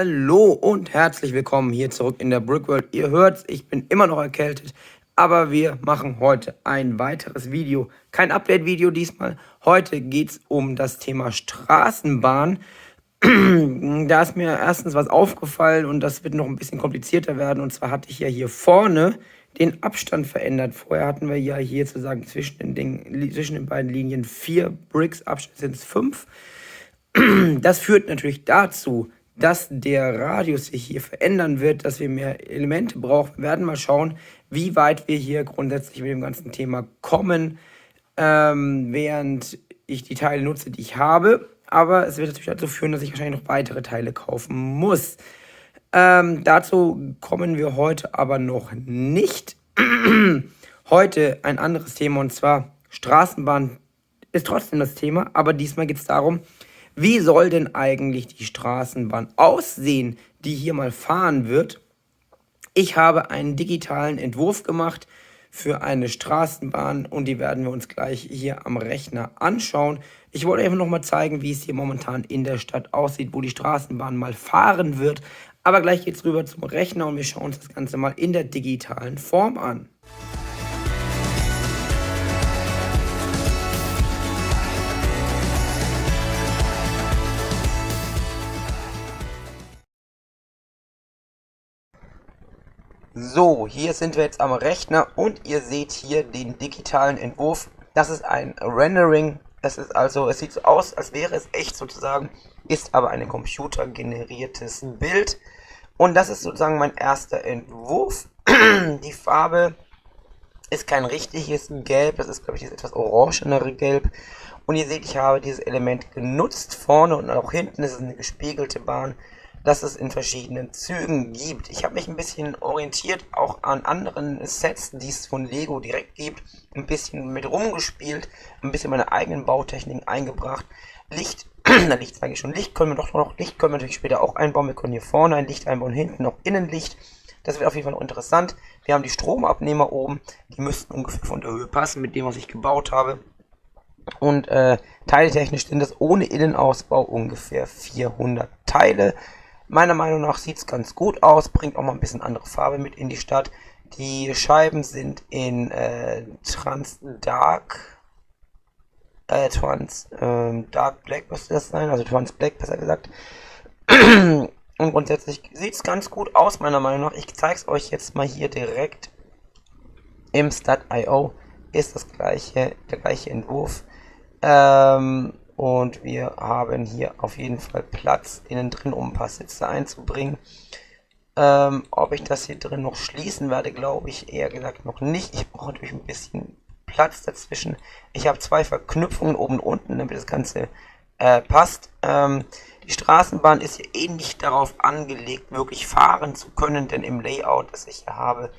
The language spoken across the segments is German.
Hallo und herzlich willkommen hier zurück in der Brickworld. Ihr hört's, ich bin immer noch erkältet, aber wir machen heute ein weiteres Video. Kein Update-Video diesmal. Heute geht's um das Thema Straßenbahn. Da ist mir erstens was aufgefallen und das wird noch ein bisschen komplizierter werden. Und zwar hatte ich ja hier vorne den Abstand verändert. Vorher hatten wir ja hier sozusagen zwischen den beiden Linien 4 Bricks, Abstand sind es 5. Das führt natürlich dazu, dass der Radius sich hier verändern wird, dass wir mehr Elemente brauchen. Wir werden mal schauen, wie weit wir hier grundsätzlich mit dem ganzen Thema kommen, während ich die Teile nutze, die ich habe. Aber es wird natürlich dazu führen, dass ich wahrscheinlich noch weitere Teile kaufen muss. Dazu kommen wir heute aber noch nicht. Heute ein anderes Thema, und zwar Straßenbahn ist trotzdem das Thema, aber diesmal geht es darum, wie soll denn eigentlich die Straßenbahn aussehen, die hier mal fahren wird? Ich habe einen digitalen Entwurf gemacht für eine Straßenbahn und die werden wir uns gleich hier am Rechner anschauen. Ich wollte einfach nochmal zeigen, wie es hier momentan in der Stadt aussieht, wo die Straßenbahn mal fahren wird. Aber gleich geht es rüber zum Rechner und wir schauen uns das Ganze mal in der digitalen Form an. So, hier sind wir jetzt am Rechner und ihr seht hier den digitalen Entwurf. Das ist ein Rendering. Es sieht so aus, als wäre es echt sozusagen, ist aber ein computergeneriertes Bild. Und das ist sozusagen mein erster Entwurf. Die Farbe ist kein richtiges Gelb, das ist, glaube ich, dieses etwas orangenere Gelb. Und ihr seht, ich habe dieses Element genutzt. Vorne und auch hinten ist es eine gespiegelte Bahn, dass es in verschiedenen Zügen gibt. Ich habe mich ein bisschen orientiert, auch an anderen Sets, die es von Lego direkt gibt, ein bisschen mit rumgespielt, ein bisschen meine eigenen Bautechniken eingebracht. Licht, Licht sage ich schon, Licht können wir natürlich später auch einbauen. Wir können hier vorne ein Licht einbauen, hinten noch Innenlicht. Das wird auf jeden Fall noch interessant. Wir haben die Stromabnehmer oben, die müssten ungefähr von der Höhe passen mit dem, was ich gebaut habe. Und teiletechnisch sind das ohne Innenausbau ungefähr 400 Teile. Meiner Meinung nach sieht es ganz gut aus, bringt auch mal ein bisschen andere Farbe mit in die Stadt. Die Scheiben sind in Dark Black müsste das sein, also Trans Black besser gesagt. Und grundsätzlich sieht es ganz gut aus, meiner Meinung nach. Ich zeige es euch jetzt mal hier direkt. Im Stat.io ist der gleiche Entwurf. Und wir haben hier auf jeden Fall Platz innen drin, um ein paar Sitze einzubringen. Ob ich das hier drin noch schließen werde, glaube ich eher gesagt noch nicht. Ich brauche natürlich ein bisschen Platz dazwischen. Ich habe zwei Verknüpfungen oben und unten, damit das Ganze passt. Die Straßenbahn ist hier eh nicht darauf angelegt, wirklich fahren zu können, denn im Layout, das ich hier habe,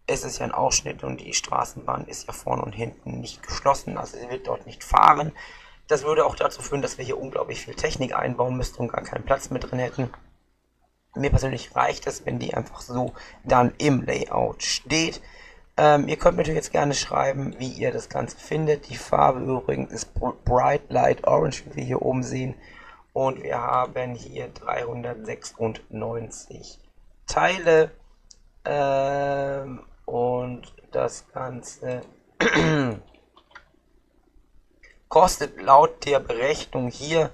ist es ja ein Ausschnitt und die Straßenbahn ist ja vorne und hinten nicht geschlossen, also sie wird dort nicht fahren. Das würde auch dazu führen, dass wir hier unglaublich viel Technik einbauen müssten und gar keinen Platz mehr drin hätten. Mir persönlich reicht es, wenn die einfach so dann im Layout steht. Ihr könnt mir natürlich jetzt gerne schreiben, wie ihr das Ganze findet. Die Farbe übrigens ist Bright Light Orange, wie wir hier oben sehen. Und wir haben hier 396 Teile. Und das Ganze kostet laut der Berechnung hier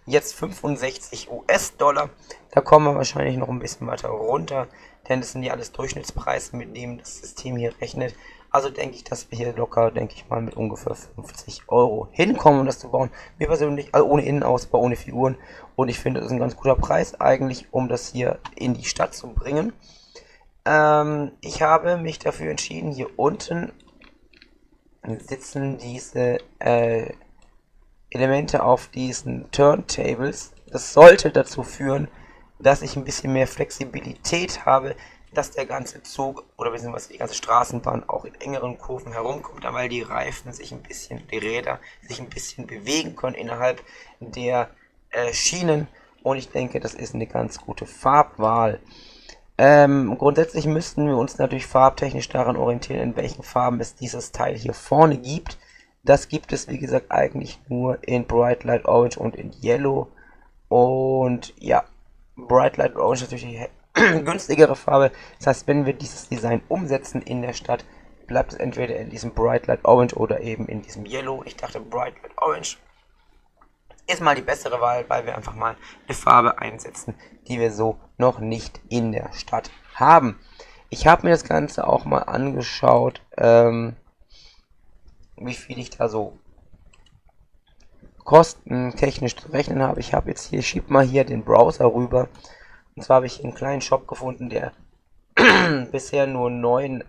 jetzt 65 US-Dollar. Da kommen wir wahrscheinlich noch ein bisschen weiter runter, denn das sind ja alles Durchschnittspreise, mit denen das System hier rechnet. Also denke ich, dass wir hier locker, denke ich mal, mit ungefähr 50 Euro hinkommen, um das zu bauen. Mir persönlich, also ohne Innenausbau, ohne Figuren. Und ich finde, das ist ein ganz guter Preis eigentlich, um das hier in die Stadt zu bringen. Ich habe mich dafür entschieden, hier unten sitzen diese Elemente auf diesen Turntables. Das sollte dazu führen, dass ich ein bisschen mehr Flexibilität habe, dass der ganze Zug oder beziehungsweise die ganze Straßenbahn auch in engeren Kurven herumkommt, weil die Reifen sich ein bisschen, die Räder sich ein bisschen bewegen können innerhalb der Schienen. Und ich denke, das ist eine ganz gute Farbwahl. Grundsätzlich müssten wir uns natürlich farbtechnisch daran orientieren, in welchen Farben es dieses Teil hier vorne gibt. Das gibt es, wie gesagt, eigentlich nur in Bright Light Orange und in Yellow. Und ja, Bright Light Orange natürlich die günstigere Farbe. Das heißt, wenn wir dieses Design umsetzen in der Stadt, bleibt es entweder in diesem Bright Light Orange oder eben in diesem Yellow. Ich dachte, Bright Light Orange ist mal die bessere Wahl, weil wir einfach mal eine Farbe einsetzen, die wir so noch nicht in der Stadt haben. Ich habe mir das Ganze auch mal angeschaut, wie viel ich da so kostentechnisch zu rechnen habe. Ich habe jetzt hier, ich schiebe mal hier den Browser rüber. Und zwar habe ich einen kleinen Shop gefunden, der bisher nur 9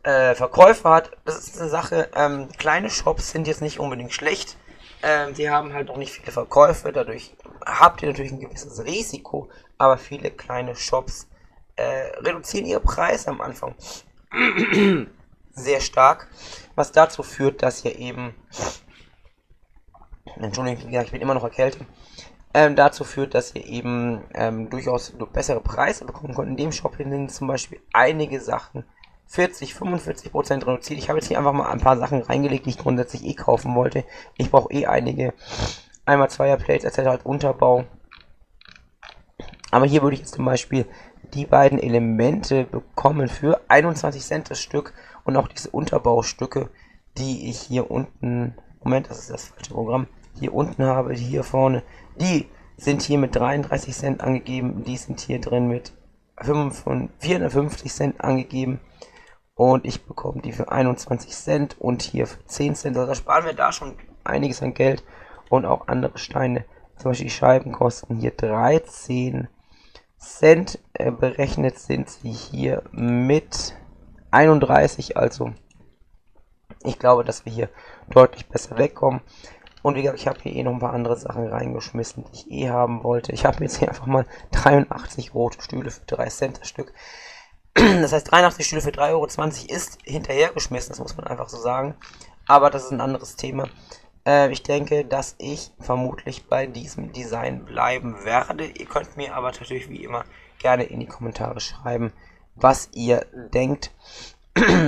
Verkäufer hat. Das ist eine Sache, kleine Shops sind jetzt nicht unbedingt schlecht. Die haben halt noch nicht viele Verkäufe, dadurch habt ihr natürlich ein gewisses Risiko, aber viele kleine Shops reduzieren ihre Preise am Anfang sehr stark, was dazu führt, dass ihr eben, Entschuldigung, ich bin immer noch erkältet, dazu führt, dass ihr eben durchaus bessere Preise bekommen könnt. In dem Shop sind zum Beispiel einige Sachen 40-45% reduziert. Ich habe jetzt hier einfach mal ein paar Sachen reingelegt, die ich grundsätzlich kaufen wollte. Ich brauche einige, einmal Zweierplates etc. als Unterbau. Aber hier würde ich jetzt zum Beispiel die beiden Elemente bekommen für 21 Cent das Stück und auch diese Unterbaustücke, die ich hier unten, Moment, das ist das falsche Programm, hier unten habe, hier vorne, die sind hier mit 33 Cent angegeben, die sind hier drin mit 450 Cent angegeben und ich bekomme die für 21 Cent und hier für 10 Cent, also da sparen wir da schon einiges an Geld und auch andere Steine, zum Beispiel die Scheiben kosten hier 13 Cent, berechnet sind sie hier mit 31, also ich glaube, dass wir hier deutlich besser wegkommen. Und wie gesagt, ich habe hier noch ein paar andere Sachen reingeschmissen, die ich haben wollte. Ich habe mir jetzt hier einfach mal 83 rote Stühle für 3 Cent das Stück. Das heißt, 83 Stühle für 3,20 € ist hinterhergeschmissen, das muss man einfach so sagen. Aber das ist ein anderes Thema. Ich denke, dass ich vermutlich bei diesem Design bleiben werde. Ihr könnt mir aber natürlich wie immer gerne in die Kommentare schreiben, was ihr denkt.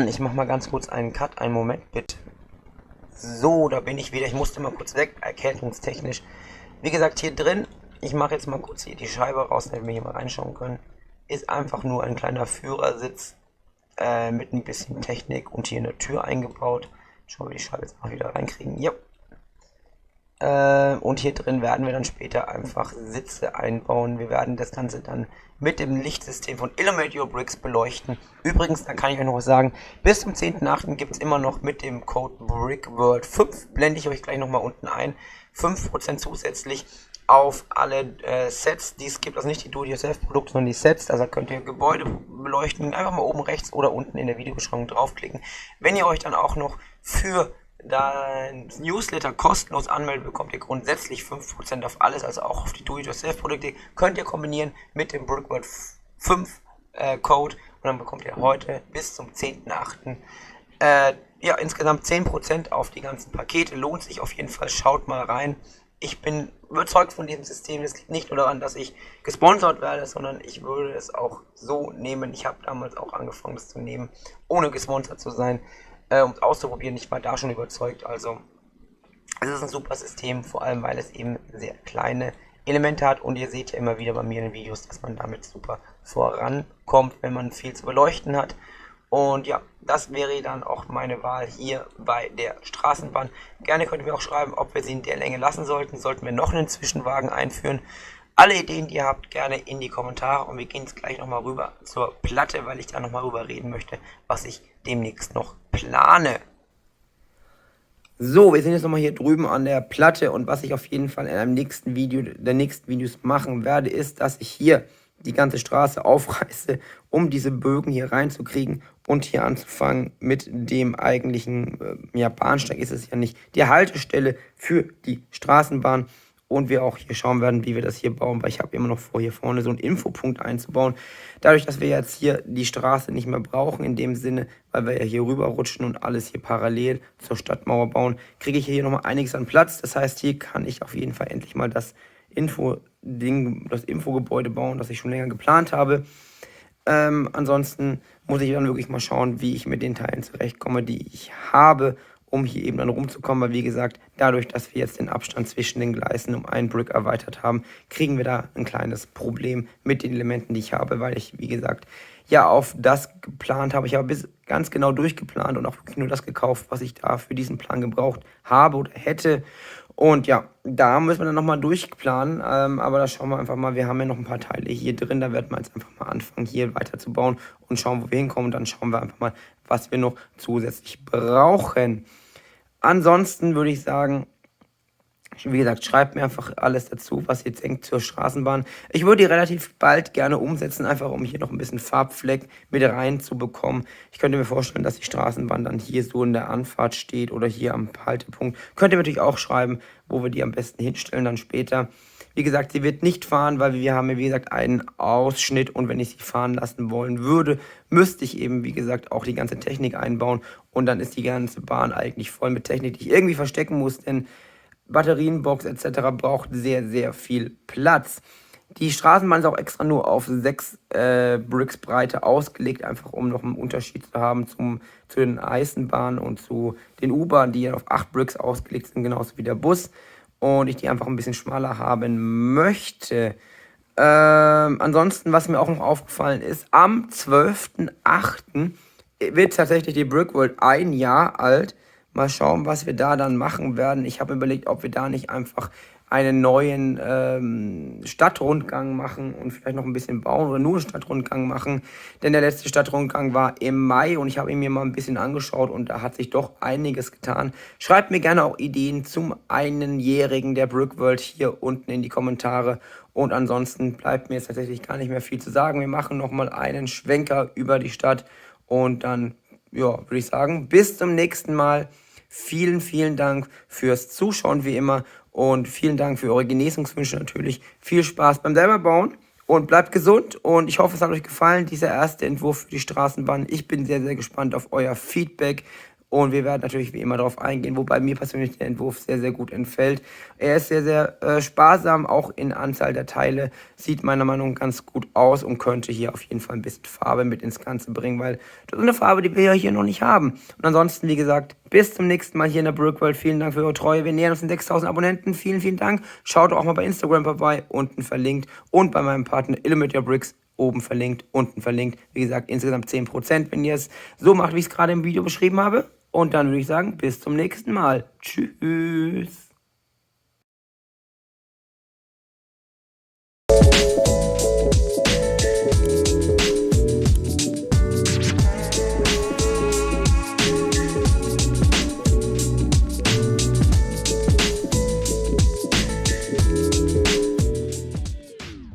Ich mache mal ganz kurz einen Cut, einen Moment bitte. So, da bin ich wieder. Ich musste mal kurz weg, erkältungstechnisch. Wie gesagt, hier drin, ich mache jetzt mal kurz hier die Scheibe raus, damit wir hier mal reinschauen können. Ist einfach nur ein kleiner Führersitz mit ein bisschen Technik und hier eine Tür eingebaut. Schauen wir die Scheibe jetzt mal wieder reinkriegen. Ja. Und hier drin werden wir dann später einfach Sitze einbauen. Wir werden das Ganze dann mit dem Lichtsystem von Illuminate Your Bricks beleuchten. Übrigens, da kann ich euch noch was sagen, bis zum 10.8. gibt es immer noch mit dem Code BRICKWORLD5, blende ich euch gleich nochmal unten ein, 5% zusätzlich auf alle Sets, die es gibt, also nicht die Do-it-yourself-Produkte, sondern die Sets, also könnt ihr Gebäude beleuchten, einfach mal oben rechts oder unten in der Videobeschreibung draufklicken. Wenn ihr euch dann auch noch für das Newsletter kostenlos anmeldet, bekommt ihr grundsätzlich 5% auf alles, also auch auf die Do-it-yourself-Produkte, könnt ihr kombinieren mit dem BRICKWORLD 5 Code und dann bekommt ihr heute bis zum 10.8. Ja, insgesamt 10% auf die ganzen Pakete, lohnt sich auf jeden Fall, schaut mal rein. Ich bin überzeugt von diesem System. Es liegt nicht nur daran, dass ich gesponsert werde, sondern ich würde es auch so nehmen. Ich habe damals auch angefangen, das zu nehmen, ohne gesponsert zu sein, um es auszuprobieren. Ich war da schon überzeugt. Also es ist ein super System, vor allem weil es eben sehr kleine Elemente hat. Und ihr seht ja immer wieder bei mir in den Videos, dass man damit super vorankommt, wenn man viel zu beleuchten hat. Und ja, das wäre dann auch meine Wahl hier bei der Straßenbahn. Gerne könnt ihr mir auch schreiben, ob wir sie in der Länge lassen sollten. Sollten wir noch einen Zwischenwagen einführen? Alle Ideen, die ihr habt, gerne in die Kommentare. Und wir gehen jetzt gleich nochmal rüber zur Platte, weil ich da nochmal rüber reden möchte, was ich demnächst noch plane. So, wir sind jetzt nochmal hier drüben an der Platte. Und was ich auf jeden Fall in einem nächsten Video, der nächsten Videos machen werde, ist, dass ich hier die ganze Straße aufreiße, um diese Bögen hier reinzukriegen und hier anzufangen mit dem eigentlichen, ja, Bahnsteig ist es ja nicht, die Haltestelle für die Straßenbahn. Und wir auch hier schauen werden, wie wir das hier bauen, weil ich habe immer noch vor, hier vorne so einen Infopunkt einzubauen. Dadurch, dass wir jetzt hier die Straße nicht mehr brauchen, in dem Sinne, weil wir ja hier rüberrutschen und alles hier parallel zur Stadtmauer bauen, kriege ich hier nochmal einiges an Platz. Das heißt, hier kann ich auf jeden Fall endlich mal das Infogebäude bauen, das ich schon länger geplant habe. Ansonsten muss ich dann wirklich mal schauen, wie ich mit den Teilen zurechtkomme, die ich habe. um hier eben dann rumzukommen, weil wie gesagt, dadurch, dass wir jetzt den Abstand zwischen den Gleisen um einen Brick erweitert haben, kriegen wir da ein kleines Problem mit den Elementen, die ich habe, weil ich, wie gesagt, ja auf das geplant habe. Ich habe bis ganz genau durchgeplant und auch wirklich nur das gekauft, was ich da für diesen Plan gebraucht habe oder hätte. Und ja, da müssen wir dann nochmal durchplanen, aber da schauen wir einfach mal, wir haben ja noch ein paar Teile hier drin, da werden wir jetzt einfach mal anfangen, hier weiterzubauen und schauen, wo wir hinkommen. Und dann schauen wir einfach mal, was wir noch zusätzlich brauchen. Ansonsten würde ich sagen, wie gesagt, schreibt mir einfach alles dazu, was ihr denkt zur Straßenbahn. Ich würde die relativ bald gerne umsetzen, einfach um hier noch ein bisschen Farbfleck mit reinzubekommen. Ich könnte mir vorstellen, dass die Straßenbahn dann hier so in der Anfahrt steht oder hier am Haltepunkt. Könnt ihr mir natürlich auch schreiben, wo wir die am besten hinstellen dann später. Wie gesagt, sie wird nicht fahren, weil wir haben ja, wie gesagt, einen Ausschnitt und wenn ich sie fahren lassen wollen würde, müsste ich eben, wie gesagt, auch die ganze Technik einbauen und dann ist die ganze Bahn eigentlich voll mit Technik, die ich irgendwie verstecken muss, denn Batterienbox etc. braucht sehr, sehr viel Platz. Die Straßenbahn ist auch extra nur auf 6 Bricks Breite ausgelegt, einfach um noch einen Unterschied zu haben zu den Eisenbahnen und zu den U-Bahnen, die ja auf 8 Bricks ausgelegt sind, genauso wie der Bus. Und ich die einfach ein bisschen schmaler haben möchte. Ansonsten, was mir auch noch aufgefallen ist, am 12.08. wird tatsächlich die Brickworld ein Jahr alt. Mal schauen, was wir da dann machen werden. Ich habe überlegt, ob wir da nicht einfach einen neuen Stadtrundgang machen und vielleicht noch ein bisschen bauen oder nur einen Stadtrundgang machen. Denn der letzte Stadtrundgang war im Mai und ich habe ihn mir mal ein bisschen angeschaut und da hat sich doch einiges getan. Schreibt mir gerne auch Ideen zum Einjährigen der Brickworld hier unten in die Kommentare. Und ansonsten bleibt mir jetzt tatsächlich gar nicht mehr viel zu sagen. Wir machen nochmal einen Schwenker über die Stadt und dann, ja, würde ich sagen, bis zum nächsten Mal. Vielen, vielen Dank fürs Zuschauen wie immer und vielen Dank für eure Genesungswünsche natürlich. Viel Spaß beim selber bauen und bleibt gesund und ich hoffe, es hat euch gefallen, dieser erste Entwurf für die Straßenbahn. Ich bin sehr, sehr gespannt auf euer Feedback und wir werden natürlich wie immer darauf eingehen, wobei mir persönlich der Entwurf sehr, sehr gut entfällt. Er ist sehr, sehr sparsam, auch in Anzahl der Teile, sieht meiner Meinung nach ganz gut aus und könnte hier auf jeden Fall ein bisschen Farbe mit ins Ganze bringen, weil das ist eine Farbe, die wir ja hier noch nicht haben. Und ansonsten, wie gesagt, bis zum nächsten Mal hier in der Brickworld. Vielen Dank für eure Treue. Wir nähern uns den 6000 Abonnenten. Vielen, vielen Dank. Schaut auch mal bei Instagram vorbei, unten verlinkt. Und bei meinem Partner Illuminator Bricks, oben verlinkt, unten verlinkt. Wie gesagt, insgesamt 10%, wenn ihr es so macht, wie ich es gerade im Video beschrieben habe. Und dann würde ich sagen, bis zum nächsten Mal. Tschüss.